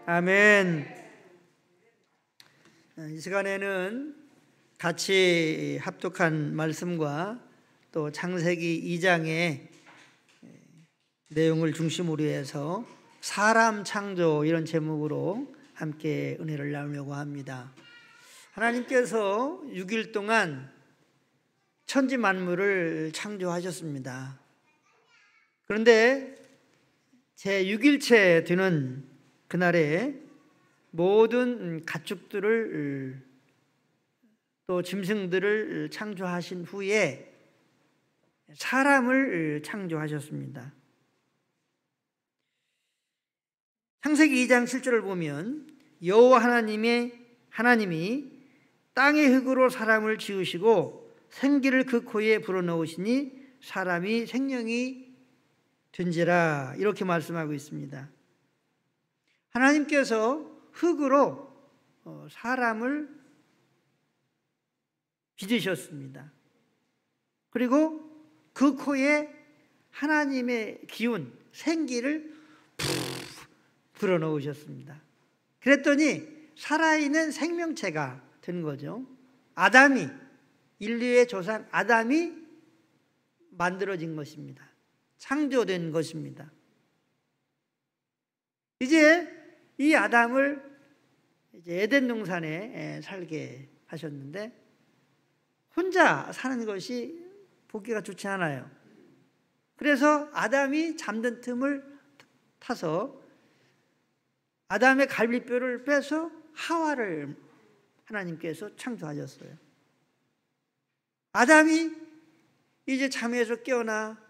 아멘. 이 시간에는 같이 합독한 말씀과 또 창세기 2장의 내용을 중심으로 해서 사람 창조 이런 제목으로 함께 은혜를 나누려고 합니다. 하나님께서 6일 동안 천지 만물을 창조하셨습니다. 그런데 제 6일째 되는 그날에 모든 가축들을 또 짐승들을 창조하신 후에 사람을 창조하셨습니다. 창세기 2장 7절을 보면 여호와 하나님이 땅의 흙으로 사람을 지으시고 생기를 그 코에 불어넣으시니 사람이 생명이 된지라, 이렇게 말씀하고 있습니다. 하나님께서 흙으로 사람을 빚으셨습니다. 그리고 그 코에 하나님의 기운, 생기를 푹 불어넣으셨습니다. 그랬더니 살아있는 생명체가 된 거죠. 인류의 조상 아담이 만들어진 것입니다. 창조된 것입니다. 이제 이 아담을 에덴 동산에 살게 하셨는데 혼자 사는 것이 보기가 좋지 않아요. 그래서 아담이 잠든 틈을 타서 아담의 갈비뼈를 빼서 하와를 하나님께서 창조하셨어요. 아담이 이제 잠에서 깨어나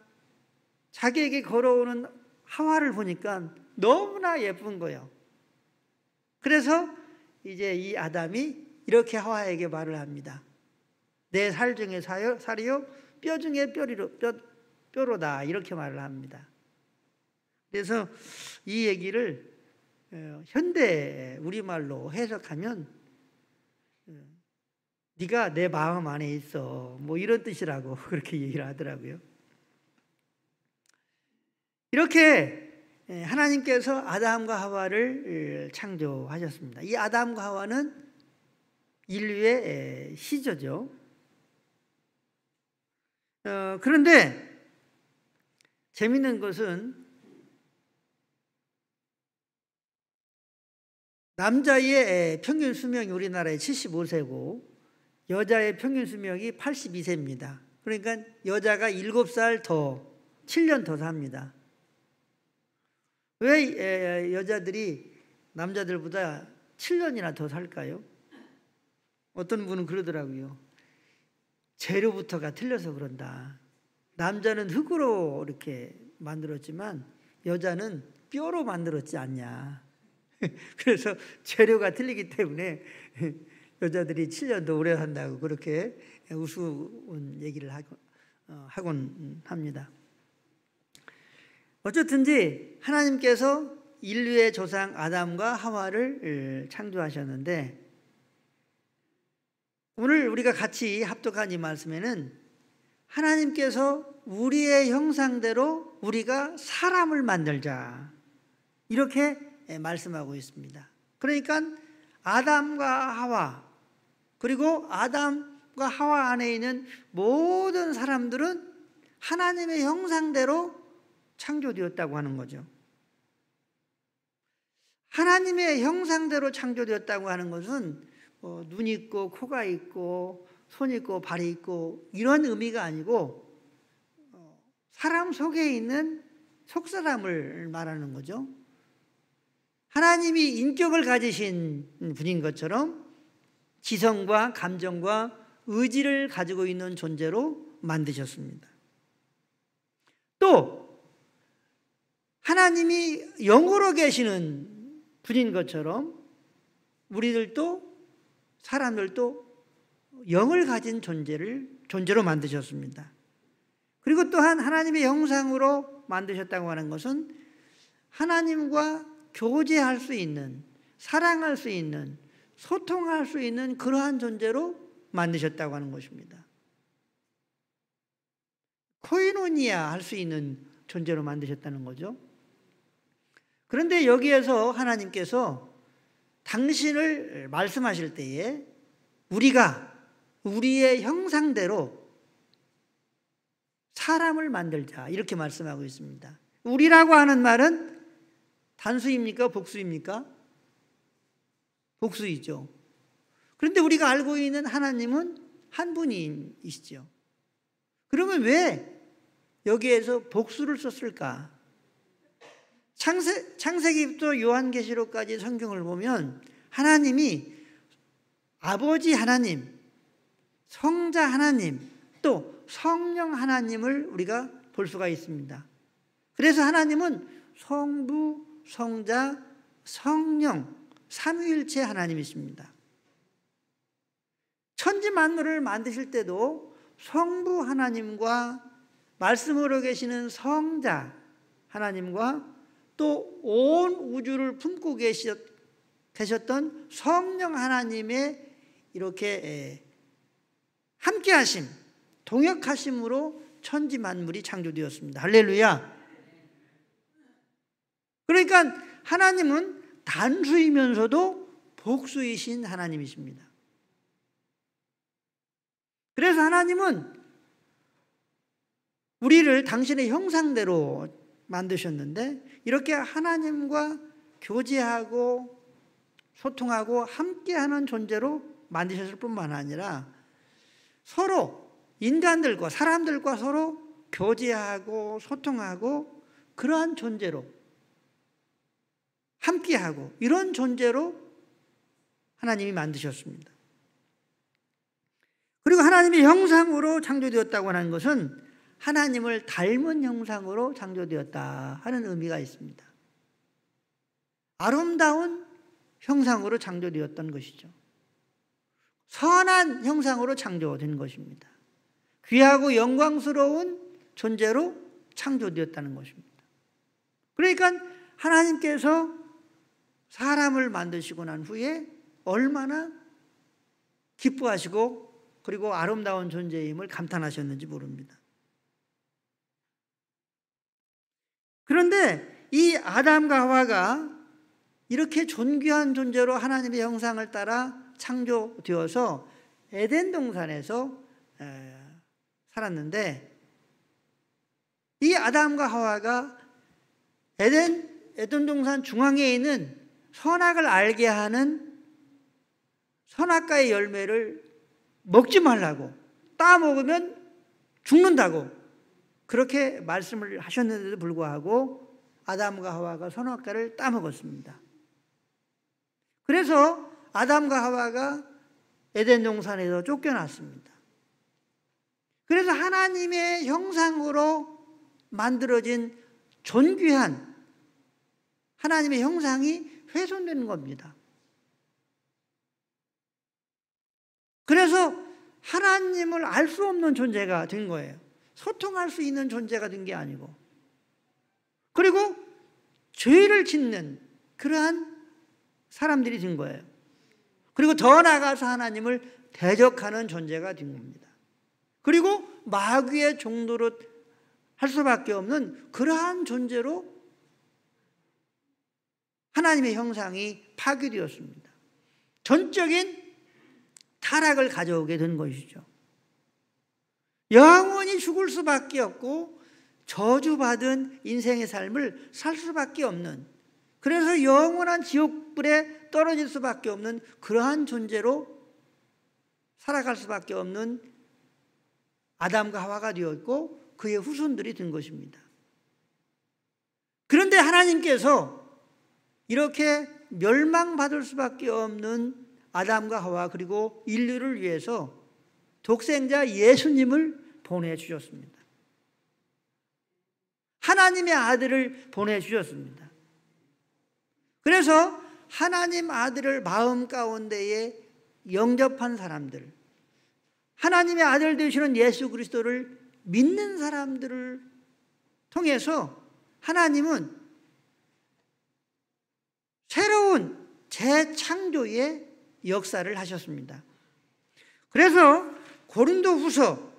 자기에게 걸어오는 하와를 보니까 너무나 예쁜 거예요. 그래서 이제 이 아담이 이렇게 하와에게 말을 합니다. 내 살 중에 살이요, 뼈 중에 뼈로다, 이렇게 말을 합니다. 그래서 이 얘기를 현대 우리말로 해석하면 네가 내 마음 안에 있어, 뭐 이런 뜻이라고 그렇게 얘기를 하더라고요. 이렇게 하나님께서 아담과 하와를 창조하셨습니다. 이 아담과 하와는 인류의 시조죠. 그런데 재미있는 것은 남자의 평균 수명이 우리나라에 75세고 여자의 평균 수명이 82세입니다. 그러니까 여자가 7살 더, 7년 더 삽니다. 왜 여자들이 남자들보다 7년이나 더 살까요? 어떤 분은 그러더라고요. 재료부터가 틀려서 그런다. 남자는 흙으로 이렇게 만들었지만 여자는 뼈로 만들었지 않냐. 그래서 재료가 틀리기 때문에 여자들이 7년 더 오래 산다고 그렇게 우스운 얘기를 하곤 합니다. 어쨌든지 하나님께서 인류의 조상 아담과 하와를 창조하셨는데 오늘 우리가 같이 합독한 이 말씀에는 하나님께서 우리의 형상대로 우리가 사람을 만들자, 이렇게 말씀하고 있습니다. 그러니까 아담과 하와, 그리고 아담과 하와 안에 있는 모든 사람들은 하나님의 형상대로 창조되었다고 하는 거죠. 하나님의 형상대로 창조되었다고 하는 것은 눈이 있고 코가 있고 손이 있고 발이 있고 이런 의미가 아니고 사람 속에 있는 속사람을 말하는 거죠. 하나님이 인격을 가지신 분인 것처럼 지성과 감정과 의지를 가지고 있는 존재로 만드셨습니다. 또 하나님이 영으로 계시는 분인 것처럼 사람들도 영을 가진 존재로 만드셨습니다. 그리고 또한 하나님의 형상으로 만드셨다고 하는 것은 하나님과 교제할 수 있는, 사랑할 수 있는, 소통할 수 있는 그러한 존재로 만드셨다고 하는 것입니다. 코이노니아 할 수 있는 존재로 만드셨다는 거죠. 그런데 여기에서 하나님께서 당신을 말씀하실 때에 우리가 우리의 형상대로 사람을 만들자 이렇게 말씀하고 있습니다. 우리라고 하는 말은 단수입니까? 복수입니까? 복수이죠. 그런데 우리가 알고 있는 하나님은 한 분이시죠. 그러면 왜 여기에서 복수를 썼을까? 창세기부터 요한계시록까지 성경을 보면 하나님이 아버지 하나님, 성자 하나님, 또 성령 하나님을 우리가 볼 수가 있습니다. 그래서 하나님은 성부, 성자, 성령, 삼위일체 하나님이십니다. 천지 만물을 만드실 때도 성부 하나님과 말씀으로 계시는 성자 하나님과 또 온 우주를 품고 계셨던 성령 하나님의 이렇게 함께하심, 동역하심으로 천지 만물이 창조되었습니다. 할렐루야. 그러니까 하나님은 단수이면서도 복수이신 하나님이십니다. 그래서 하나님은 우리를 당신의 형상대로 만드셨는데 이렇게 하나님과 교제하고 소통하고 함께하는 존재로 만드셨을 뿐만 아니라 서로 인간들과 사람들과 서로 교제하고 소통하고 그러한 존재로 함께하고 이런 존재로 하나님이 만드셨습니다. 그리고 하나님의 형상으로 창조되었다고 하는 것은 하나님을 닮은 형상으로 창조되었다 하는 의미가 있습니다. 아름다운 형상으로 창조되었던 것이죠. 선한 형상으로 창조된 것입니다. 귀하고 영광스러운 존재로 창조되었다는 것입니다. 그러니까 하나님께서 사람을 만드시고 난 후에 얼마나 기뻐하시고 그리고 아름다운 존재임을 감탄하셨는지 모릅니다. 그런데 이 아담과 하와가 이렇게 존귀한 존재로 하나님의 형상을 따라 창조되어서 에덴 동산에서 살았는데 이 아담과 하와가 에덴 동산 중앙에 있는 선악을 알게 하는 선악과의 열매를 먹지 말라고, 따 먹으면 죽는다고 그렇게 말씀을 하셨는데도 불구하고 아담과 하와가 선악과를 따 먹었습니다. 그래서 아담과 하와가 에덴 동산에서 쫓겨났습니다. 그래서 하나님의 형상으로 만들어진 존귀한 하나님의 형상이 훼손되는 겁니다. 그래서 하나님을 알 수 없는 존재가 된 거예요. 소통할 수 있는 존재가 된 게 아니고, 그리고 죄를 짓는 그러한 사람들이 된 거예요. 그리고 더 나아가서 하나님을 대적하는 존재가 된 겁니다. 그리고 마귀의 종도로 할 수밖에 없는 그러한 존재로 하나님의 형상이 파괴되었습니다. 전적인 타락을 가져오게 된 것이죠. 영원히 죽을 수밖에 없고 저주받은 인생의 삶을 살 수밖에 없는, 그래서 영원한 지옥불에 떨어질 수밖에 없는 그러한 존재로 살아갈 수밖에 없는 아담과 하와가 되었고 그의 후손들이 된 것입니다. 그런데 하나님께서 이렇게 멸망받을 수밖에 없는 아담과 하와 그리고 인류를 위해서 독생자 예수님을 보내주셨습니다. 하나님의 아들을 보내주셨습니다. 그래서 하나님 아들을 마음 가운데에 영접한 사람들, 하나님의 아들 되시는 예수 그리스도를 믿는 사람들을 통해서 하나님은 새로운 재창조의 역사를 하셨습니다. 그래서 고린도후서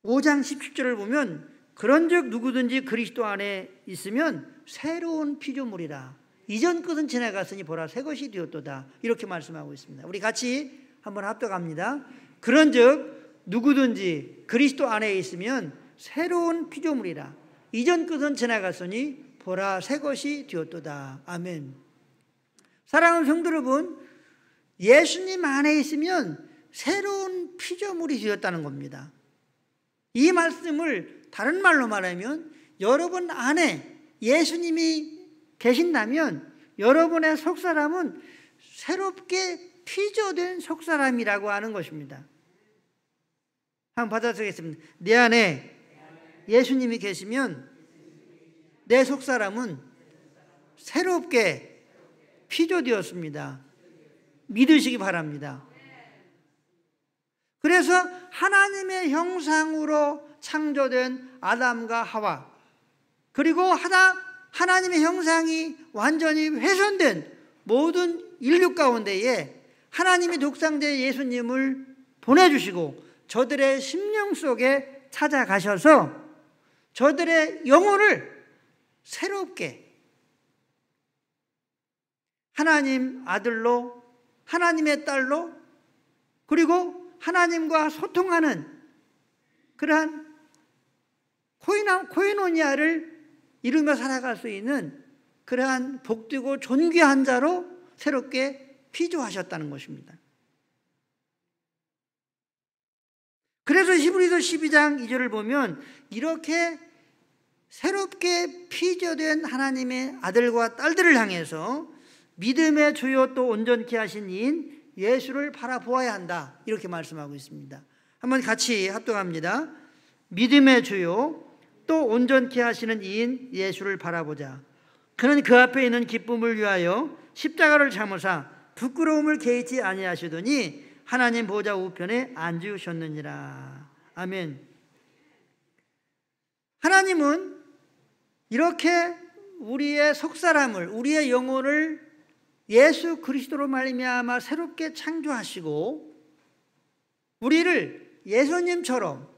5장 17절을 보면 그런즉 누구든지 그리스도 안에 있으면 새로운 피조물이라. 이전 것은 지나갔으니 보라 새 것이 되었도다. 이렇게 말씀하고 있습니다. 우리 같이 한번 합독합니다. 그런즉 누구든지 그리스도 안에 있으면 새로운 피조물이라. 이전 것은 지나갔으니 보라 새 것이 되었도다. 아멘. 사랑하는 성도 여러분, 예수님 안에 있으면 새로운 피조물이 되었다는 겁니다. 이 말씀을 다른 말로 말하면 여러분 안에 예수님이 계신다면 여러분의 속사람은 새롭게 피조된 속사람이라고 하는 것입니다. 한번 받아쓰겠습니다. 내 안에 예수님이 계시면 내 속사람은 새롭게 피조되었습니다. 믿으시기 바랍니다. 그래서 하나님의 형상으로 창조된 아담과 하와, 그리고 하나님의 형상이 완전히 훼손된 모든 인류 가운데에 하나님이 독생자 예수님을 보내주시고 저들의 심령 속에 찾아가셔서 저들의 영혼을 새롭게 하나님 아들로, 하나님의 딸로, 그리고 하나님과 소통하는 그러한 코이노니아를 이루며 살아갈 수 있는 그러한 복되고 존귀한 자로 새롭게 피조하셨다는 것입니다. 그래서 히브리서 12장 2절을 보면 이렇게 새롭게 피조된 하나님의 아들과 딸들을 향해서 믿음의 주요 또 온전케 하신 이인 예수를 바라보아야 한다, 이렇게 말씀하고 있습니다. 한번 같이 합독합니다. 믿음의 주요 또 온전케 하시는 이인 예수를 바라보자. 그는 그 앞에 있는 기쁨을 위하여 십자가를 참으사 부끄러움을 개의치 아니하시더니 하나님 보좌 우편에 앉으셨느니라. 아멘. 하나님은 이렇게 우리의 속사람을, 우리의 영혼을 예수 그리스도로 말미암아 새롭게 창조하시고 우리를 예수님처럼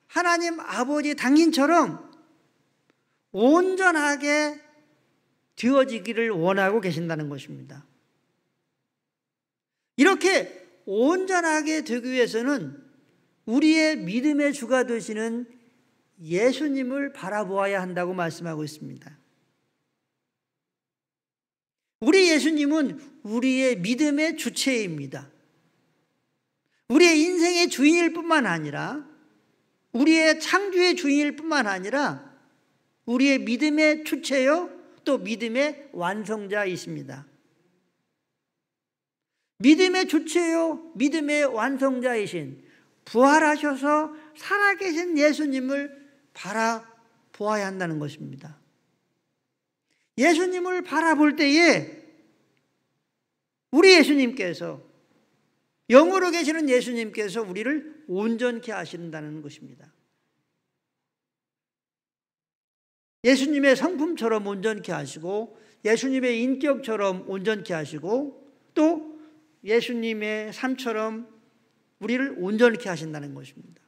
하나님 아버지 당신처럼 온전하게 되어지기를 원하고 계신다는 것입니다. 이렇게 온전하게 되기 위해서는 우리의 믿음의 주가 되시는 예수님을 바라보아야 한다고 말씀하고 있습니다. 우리 예수님은 우리의 믿음의 주체입니다. 우리의 인생의 주인일 뿐만 아니라 우리의 창조의 주인일 뿐만 아니라 우리의 믿음의 주체요 또 믿음의 완성자이십니다. 믿음의 주체요 믿음의 완성자이신 부활하셔서 살아계신 예수님을 바라보아야 한다는 것입니다. 예수님을 바라볼 때에 우리 예수님께서, 영으로 계시는 예수님께서 우리를 온전케 하신다는 것입니다. 예수님의 성품처럼 온전케 하시고 예수님의 인격처럼 온전케 하시고 또 예수님의 삶처럼 우리를 온전케 하신다는 것입니다.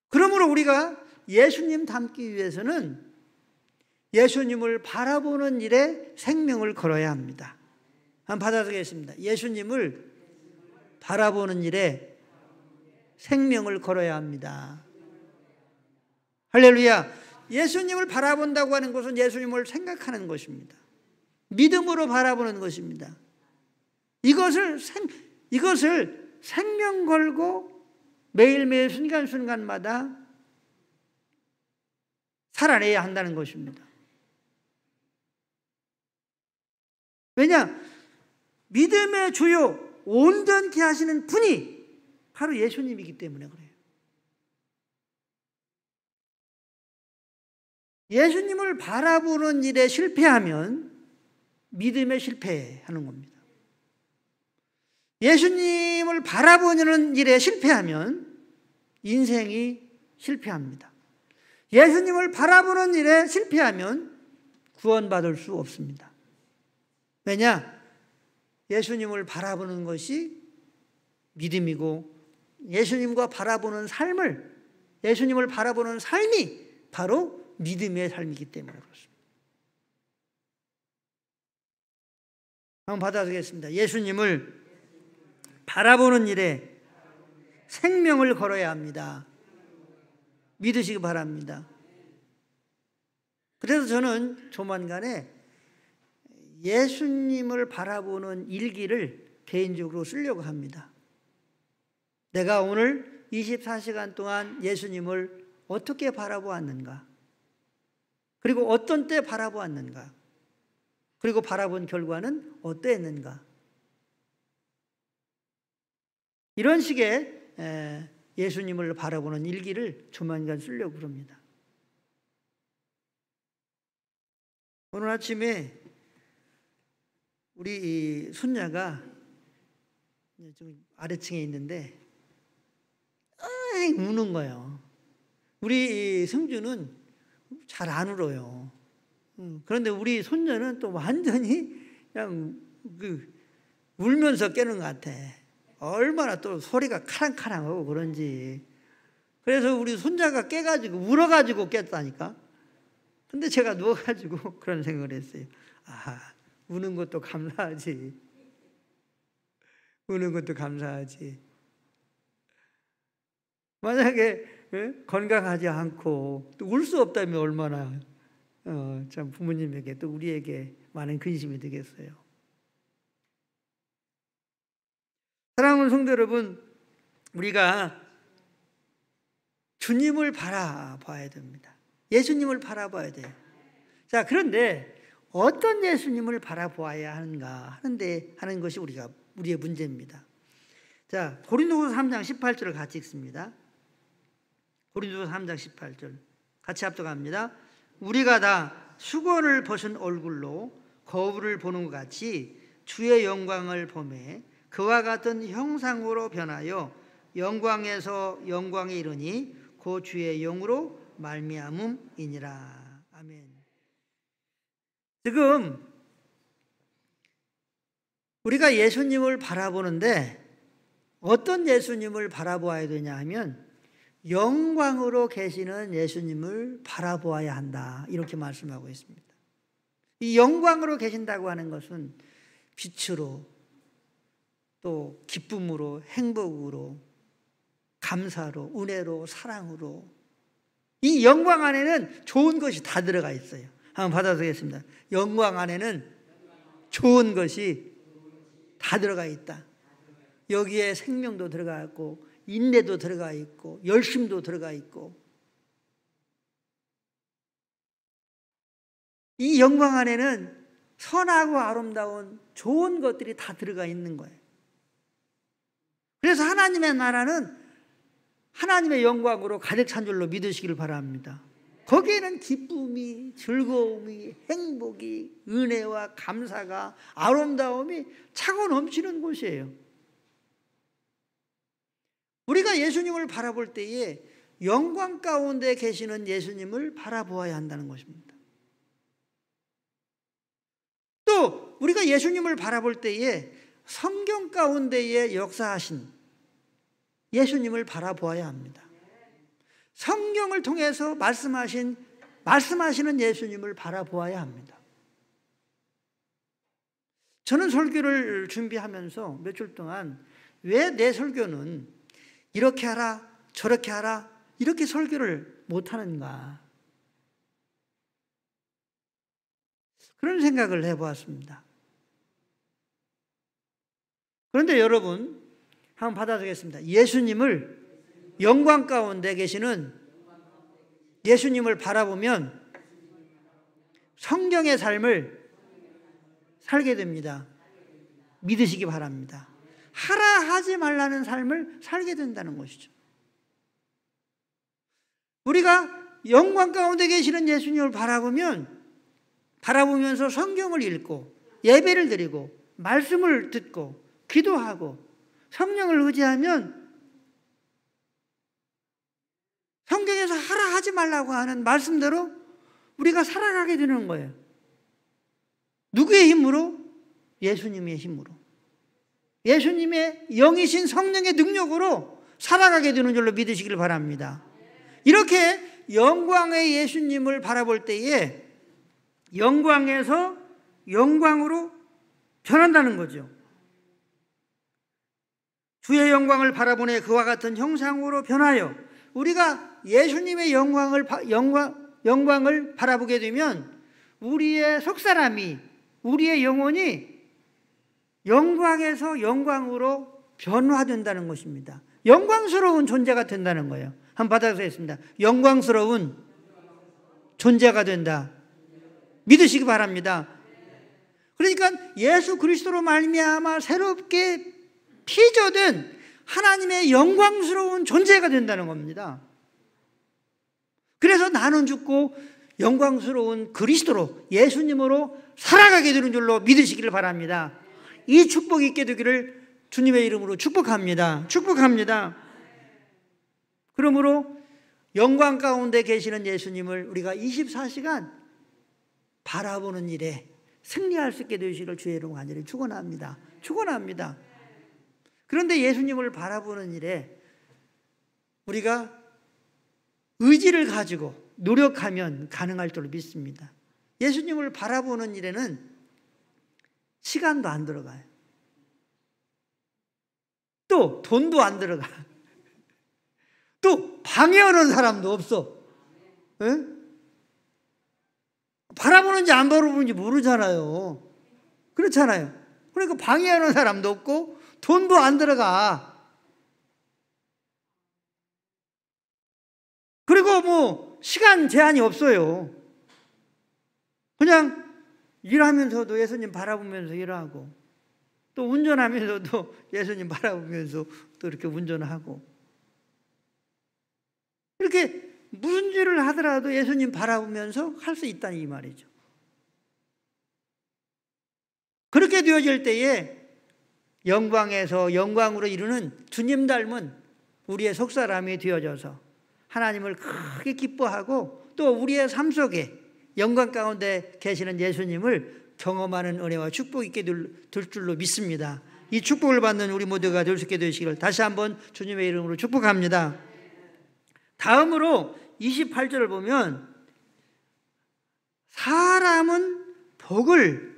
그러므로 우리가 예수님 닮기 위해서는 예수님을 바라보는 일에 생명을 걸어야 합니다. 한번 받아들이겠습니다. 예수님을 바라보는 일에 생명을 걸어야 합니다. 할렐루야. 예수님을 바라본다고 하는 것은 예수님을 생각하는 것입니다. 믿음으로 바라보는 것입니다. 이것을 생명 걸고 매일매일 순간순간마다 살아내야 한다는 것입니다. 왜냐? 믿음의 주요 온전케 하시는 분이 바로 예수님이기 때문에 그래요. 예수님을 바라보는 일에 실패하면 믿음에 실패하는 겁니다. 예수님을 바라보는 일에 실패하면 인생이 실패합니다. 예수님을 바라보는 일에 실패하면 구원받을 수 없습니다. 왜냐? 예수님을 바라보는 것이 믿음이고 예수님과 바라보는 삶을 예수님을 바라보는 삶이 바로 믿음의 삶이기 때문에 그렇습니다. 한번 받아보겠습니다. 예수님을 바라보는 일에 생명을 걸어야 합니다. 믿으시기 바랍니다. 그래서 저는 조만간에 예수님을 바라보는 일기를 개인적으로 쓰려고 합니다. 내가 오늘 24시간 동안 예수님을 어떻게 바라보았는가? 그리고 어떤 때 바라보았는가? 그리고 바라본 결과는 어떠했는가? 이런 식의 예수님을 바라보는 일기를 조만간 쓰려고 합니다. 오늘 아침에 우리 손녀가 좀 아래층에 있는데 우는 거예요. 우리 승주는 잘 안 울어요. 그런데 우리 손녀는 또 완전히 그냥 울면서 깨는 것 같아. 얼마나 또 소리가 카랑카랑하고 그런지. 그래서 우리 손자가 깨가지고 울어가지고 깼다니까. 근데 제가 누워가지고 그런 생각을 했어요. 아, 우는 것도 감사하지. 우는 것도 감사하지. 만약에 건강하지 않고 또 울 수 없다면 얼마나 참 부모님에게 또 우리에게 많은 근심이 되겠어요. 사랑하는 성도 여러분, 우리가 주님을 바라봐야 됩니다. 예수님을 바라봐야 돼요. 자, 그런데 어떤 예수님을 바라보아야 하는가 하는 것이 우리의 문제입니다. 자, 고린도후서 3장 18절을 같이 읽습니다. 고린도후서 3장 18절 같이 합독합니다. 우리가 다 수건을 벗은 얼굴로 거울을 보는 것 같이 주의 영광을 보매 그와 같은 형상으로 변하여 영광에서 영광에 이르니 그 주의 영으로 말미암음이니라. 아멘. 지금 우리가 예수님을 바라보는데 어떤 예수님을 바라보아야 되냐 하면 영광으로 계시는 예수님을 바라보아야 한다. 이렇게 말씀하고 있습니다. 이 영광으로 계신다고 하는 것은 빛으로 또 기쁨으로 행복으로 감사로 은혜로 사랑으로 이 영광 안에는 좋은 것이 다 들어가 있어요. 한번 받아보겠습니다. 영광 안에는 좋은 것이 다 들어가 있다. 여기에 생명도 들어가 있고 인내도 들어가 있고 열심도 들어가 있고 이 영광 안에는 선하고 아름다운 좋은 것들이 다 들어가 있는 거예요. 그래서 하나님의 나라는 하나님의 영광으로 가득 찬 줄로 믿으시기를 바랍니다. 거기에는 기쁨이, 즐거움이, 행복이, 은혜와 감사가, 아름다움이 차고 넘치는 곳이에요. 우리가 예수님을 바라볼 때에 영광 가운데 계시는 예수님을 바라보아야 한다는 것입니다. 또 우리가 예수님을 바라볼 때에 성경 가운데에 역사하신 예수님을 바라보아야 합니다. 성경을 통해서 말씀하시는 예수님을 바라보아야 합니다. 저는 설교를 준비하면서 며칠 동안 왜 내 설교는 이렇게 하라 저렇게 하라 이렇게 설교를 못하는가 그런 생각을 해보았습니다. 그런데 여러분 한번 받아주겠습니다. 예수님을 영광 가운데 계시는 예수님을 바라보면 성경의 삶을 살게 됩니다. 믿으시기 바랍니다. 하라 하지 말라는 삶을 살게 된다는 것이죠. 우리가 영광 가운데 계시는 예수님을 바라보면서 성경을 읽고 예배를 드리고 말씀을 듣고 기도하고 성령을 의지하면 성경에서 하라 하지 말라고 하는 말씀대로 우리가 살아가게 되는 거예요. 누구의 힘으로? 예수님의 힘으로. 예수님의 영이신 성령의 능력으로 살아가게 되는 줄로 믿으시길 바랍니다. 이렇게 영광의 예수님을 바라볼 때에 영광에서 영광으로 변한다는 거죠. 주의 영광을 바라보네 그와 같은 형상으로 변하여 우리가 예수님의 영광을 바라보게 되면 우리의 속사람이, 우리의 영혼이 영광에서 영광으로 변화된다는 것입니다. 영광스러운 존재가 된다는 거예요. 한번 받아보겠습니다. 영광스러운 존재가 된다. 믿으시기 바랍니다. 그러니까 예수 그리스도로 말미암아 새롭게 피조된 하나님의 영광스러운 존재가 된다는 겁니다. 그래서 나는 죽고 영광스러운 그리스도로, 예수님으로 살아가게 되는 줄로 믿으시기를 바랍니다. 이 축복이 있게 되기를 주님의 이름으로 축복합니다. 축복합니다. 그러므로 영광 가운데 계시는 예수님을 우리가 24시간 바라보는 일에 승리할 수 있게 되시기를 주의 이름으로 간절히 축원합니다. 축원합니다. 그런데 예수님을 바라보는 일에 우리가 의지를 가지고 노력하면 가능할 줄로 믿습니다. 예수님을 바라보는 일에는 시간도 안 들어가요. 또 돈도 안 들어가. 또 방해하는 사람도 없어. 에? 바라보는지 안 바라보는지 모르잖아요. 그렇잖아요. 그러니까 방해하는 사람도 없고 돈도 안 들어가. 그리고 뭐 시간 제한이 없어요. 그냥 일하면서도 예수님 바라보면서 일하고 또 운전하면서도 예수님 바라보면서 또 이렇게 운전하고 이렇게 무슨 일을 하더라도 예수님 바라보면서 할 수 있다는 이 말이죠. 그렇게 되어질 때에 영광에서 영광으로 이루는 주님 닮은 우리의 속사람이 되어져서 하나님을 크게 기뻐하고 또 우리의 삶 속에 영광 가운데 계시는 예수님을 경험하는 은혜와 축복이 있게 될 줄로 믿습니다. 이 축복을 받는 우리 모두가 될 수 있게 되시기를 다시 한번 주님의 이름으로 축복합니다. 다음으로 28절을 보면 사람은 복을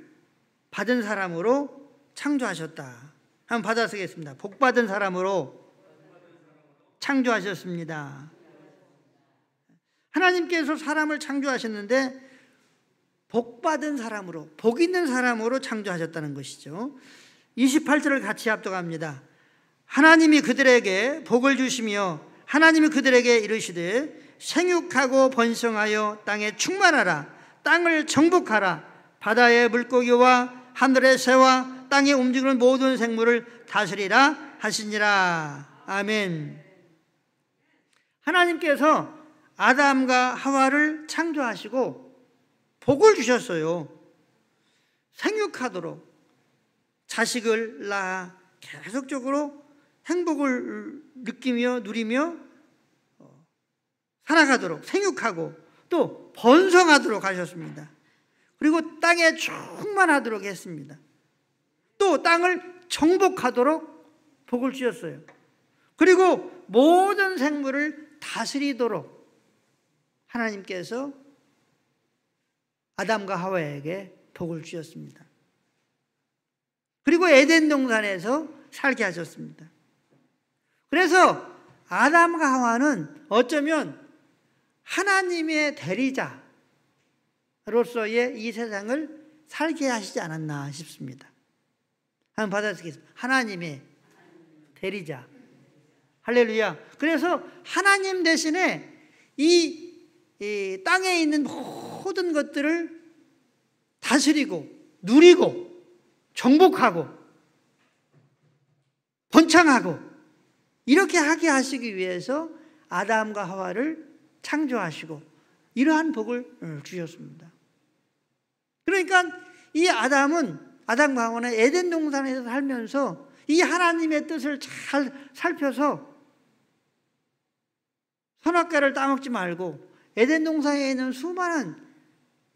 받은 사람으로 창조하셨다. 한번 받아 쓰겠습니다. 복 받은 사람으로 창조하셨습니다. 하나님께서 사람을 창조하셨는데 복 받은 사람으로, 복 있는 사람으로 창조하셨다는 것이죠. 28절을 같이 합독합니다. 하나님이 그들에게 복을 주시며 하나님이 그들에게 이르시되 생육하고 번성하여 땅에 충만하라. 땅을 정복하라. 바다의 물고기와 하늘의 새와 땅에 움직이는 모든 생물을 다스리라 하시니라. 아멘. 하나님께서 아담과 하와를 창조하시고 복을 주셨어요. 생육하도록 자식을 낳아 계속적으로 행복을 느끼며 누리며 살아가도록 생육하고 또 번성하도록 하셨습니다. 그리고 땅에 충만하도록 했습니다. 또 땅을 정복하도록 복을 주셨어요. 그리고 모든 생물을 다스리도록 하나님께서 아담과 하와에게 복을 주셨습니다. 그리고 에덴 동산에서 살게 하셨습니다. 그래서 아담과 하와는 어쩌면 하나님의 대리자로서의 이 세상을 살게 하시지 않았나 싶습니다. 한번 받아쓰겠습니다. 하나님의 대리자. 할렐루야. 그래서 하나님 대신에 이 땅에 있는 모든 것들을 다스리고 누리고 정복하고 번창하고 이렇게 하게 하시기 위해서 아담과 하와를 창조하시고 이러한 복을 주셨습니다. 그러니까 이 아담과 하와는 에덴 동산에서 살면서 이 하나님의 뜻을 잘 살펴서 선악과를 따먹지 말고 에덴 동산에 있는 수많은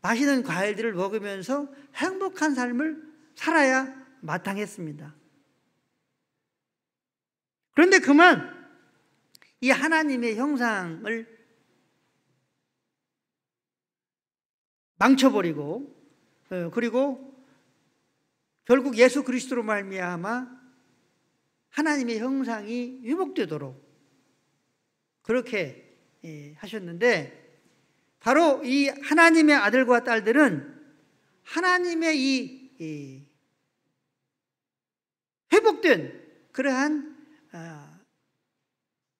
맛있는 과일들을 먹으면서 행복한 삶을 살아야 마땅했습니다. 그런데 그만 이 하나님의 형상을 망쳐버리고 그리고 결국 예수 그리스도로 말미암아 하나님의 형상이 회복되도록 그렇게 하셨는데, 바로 이 하나님의 아들과 딸들은 하나님의 이 회복된 그러한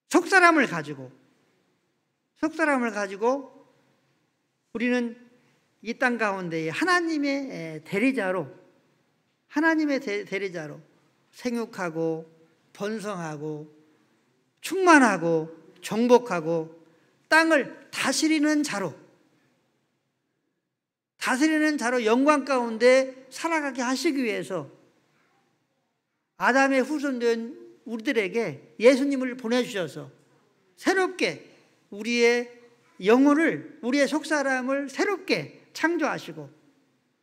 속사람을 가지고 우리는 이 땅 가운데 하나님의 대리자로 생육하고 번성하고 충만하고 정복하고 땅을 다스리는 자로 영광 가운데 살아가게 하시기 위해서 아담의 후손된 우리들에게 예수님을 보내주셔서 새롭게 우리의 영혼을, 우리의 속사람을 새롭게 창조하시고,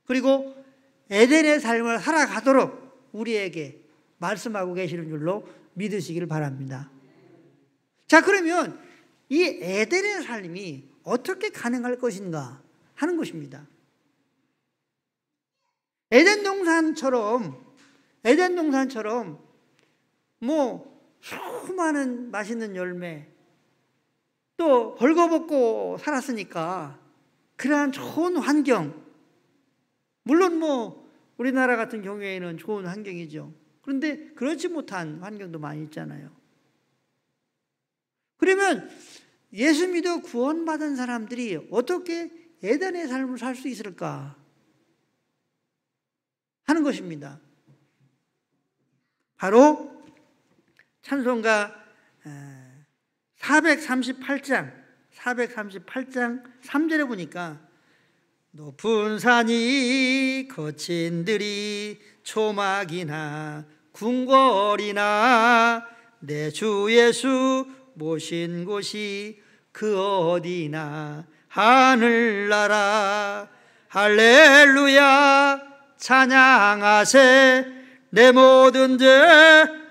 그리고 에덴의 삶을 살아가도록 우리에게 말씀하고 계시는 줄로 믿으시길 바랍니다. 자, 그러면 이 에덴의 삶이 어떻게 가능할 것인가 하는 것입니다. 에덴 동산처럼 수많은 맛있는 열매, 또 벌거벗고 살았으니까 그러한 좋은 환경, 물론 우리나라 같은 경우에는 좋은 환경이죠. 그런데 그렇지 못한 환경도 많이 있잖아요. 그러면 예수 믿어 구원받은 사람들이 어떻게 에덴의 삶을 살 수 있을까 하는 것입니다. 바로 찬송가 438장 3절에 보니까 높은 산이 거친 들이 초막이나 궁궐이나 내 주 예수 모신 곳이 그 어디나 하늘나라 할렐루야 찬양하세 내 모든 죄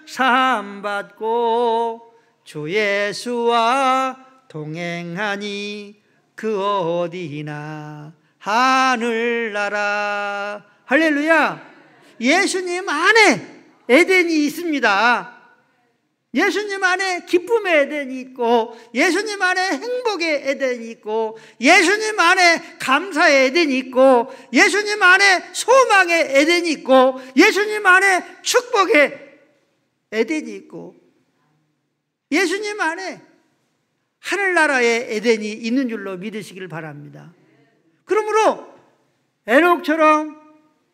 사함받고 주 예수와 동행하니 그 어디나 하늘나라. 할렐루야. 예수님 안에 에덴이 있습니다. 예수님 안에 기쁨의 에덴이 있고, 예수님 안에 행복의 에덴이 있고, 예수님 안에 감사의 에덴이 있고, 예수님 안에 소망의 에덴이 있고, 예수님 안에 축복의 에덴이 있고, 예수님 안에 하늘나라의 에덴이 있는 줄로 믿으시길 바랍니다. 그러므로 에녹처럼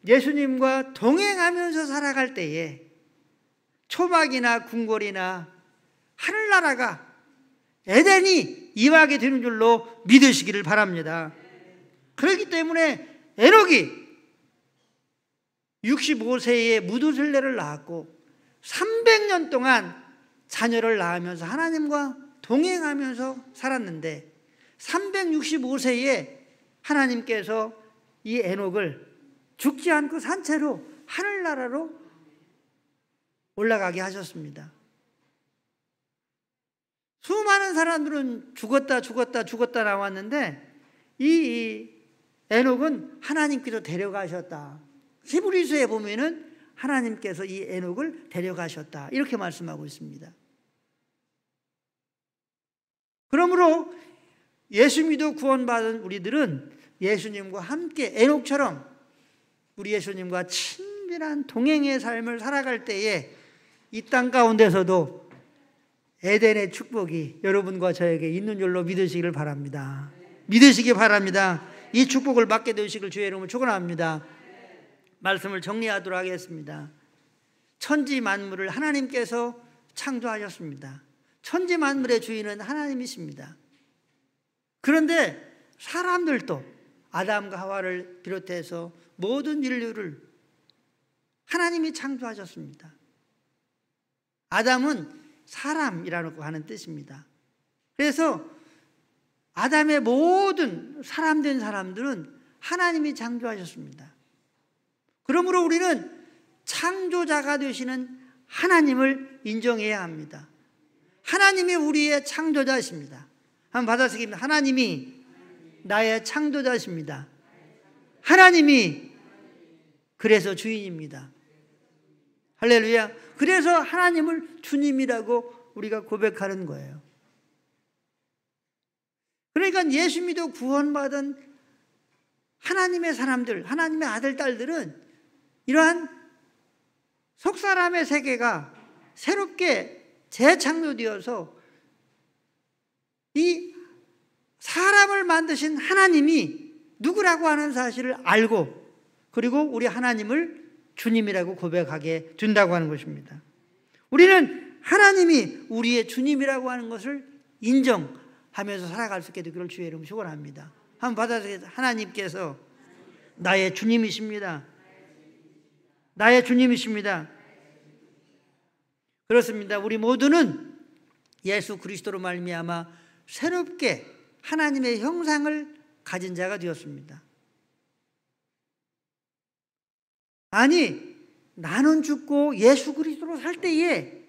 예수님과 동행하면서 살아갈 때에 초막이나 궁궐이나 하늘나라가 에덴이 임하게 되는 줄로 믿으시기를 바랍니다. 그렇기 때문에 에녹이 65세에 무두슬레를 낳았고 300년 동안 자녀를 낳으면서 하나님과 동행하면서 살았는데 365세에 하나님께서 이 에녹을 죽지 않고 산 채로 하늘나라로 올라가게 하셨습니다. 수많은 사람들은 죽었다 나왔는데 이 에녹은 하나님께서 데려가셨다. 히브리서에 보면은 하나님께서 이 에녹을 데려가셨다 이렇게 말씀하고 있습니다. 그러므로 예수 믿어 구원받은 우리들은 예수님과 함께 에녹처럼 우리 예수님과 친밀한 동행의 삶을 살아갈 때에 이 땅 가운데서도 에덴의 축복이 여러분과 저에게 있는 줄로 믿으시기를 바랍니다. 믿으시기 바랍니다. 이 축복을 받게 되시길 주의 이름으로 축원합니다. 말씀을 정리하도록 하겠습니다. 천지 만물을 하나님께서 창조하셨습니다. 천지 만물의 주인은 하나님이십니다. 그런데 사람들도 아담과 하와를 비롯해서 모든 인류를 하나님이 창조하셨습니다. 아담은 사람이라고 하는 뜻입니다. 그래서 아담의 모든 사람된 사람들은 하나님이 창조하셨습니다. 그러므로 우리는 창조자가 되시는 하나님을 인정해야 합니다. 하나님이 우리의 창조자이십니다. 한번 받아쓰기입니다. 하나님이 나의 창조자이십니다. 하나님이 그래서 주인입니다. 할렐루야. 그래서 하나님을 주님이라고 우리가 고백하는 거예요. 그러니까 예수 믿어 구원받은 하나님의 사람들, 하나님의 아들, 딸들은 이러한 속사람의 세계가 새롭게 재창조되어서 이 사람을 만드신 하나님이 누구라고 하는 사실을 알고, 그리고 우리 하나님을 주님이라고 고백하게 된다고 하는 것입니다. 우리는 하나님이 우리의 주님이라고 하는 것을 인정하면서 살아갈 수 있게 되기를 주의 이름으로 축원합니다. 한번 받아주세요. 하나님께서 나의 주님이십니다. 나의 주님이십니다. 그렇습니다. 우리 모두는 예수 그리스도로 말미암아 새롭게 하나님의 형상을 가진 자가 되었습니다. 아니, 나는 죽고 예수 그리스도로 살 때에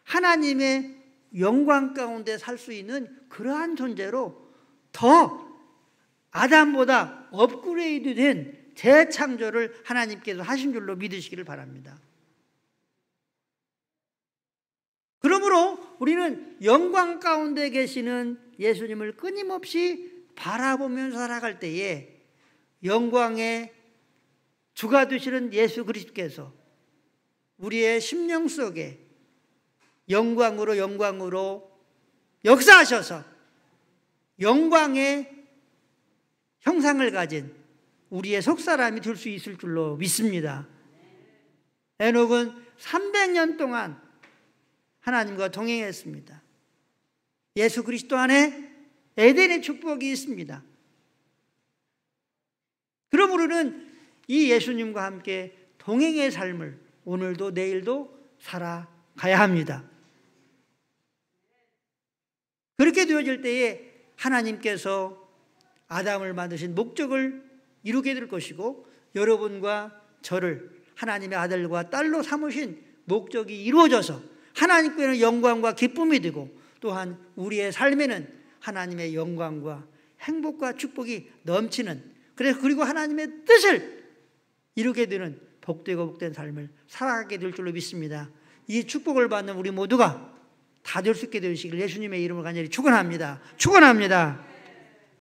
하나님의 영광 가운데 살 수 있는 그러한 존재로 더 아담보다 업그레이드 된 재창조를 하나님께서 하신 줄로 믿으시기를 바랍니다. 그러므로 우리는 영광 가운데 계시는 예수님을 끊임없이 바라보면서 살아갈 때에 영광의 주가 되시는 예수 그리스도께서 우리의 심령 속에 영광으로 역사하셔서 영광의 형상을 가진 우리의 속사람이 될 수 있을 줄로 믿습니다. 에녹은 300년 동안 하나님과 동행했습니다. 예수 그리스도 안에 에덴의 축복이 있습니다. 그러므로는 이 예수님과 함께 동행의 삶을 오늘도 내일도 살아가야 합니다. 그렇게 되어질 때에 하나님께서 아담을 만드신 목적을 이루게 될 것이고, 여러분과 저를 하나님의 아들과 딸로 삼으신 목적이 이루어져서 하나님께는 영광과 기쁨이 되고, 또한 우리의 삶에는 하나님의 영광과 행복과 축복이 넘치는, 그리고 하나님의 뜻을 이루게 되는 복되고 복된 삶을 살아가게 될 줄로 믿습니다. 이 축복을 받는 우리 모두가 다 될 수 있게 되시길 예수님의 이름으로 간절히 축원합니다. 축원합니다.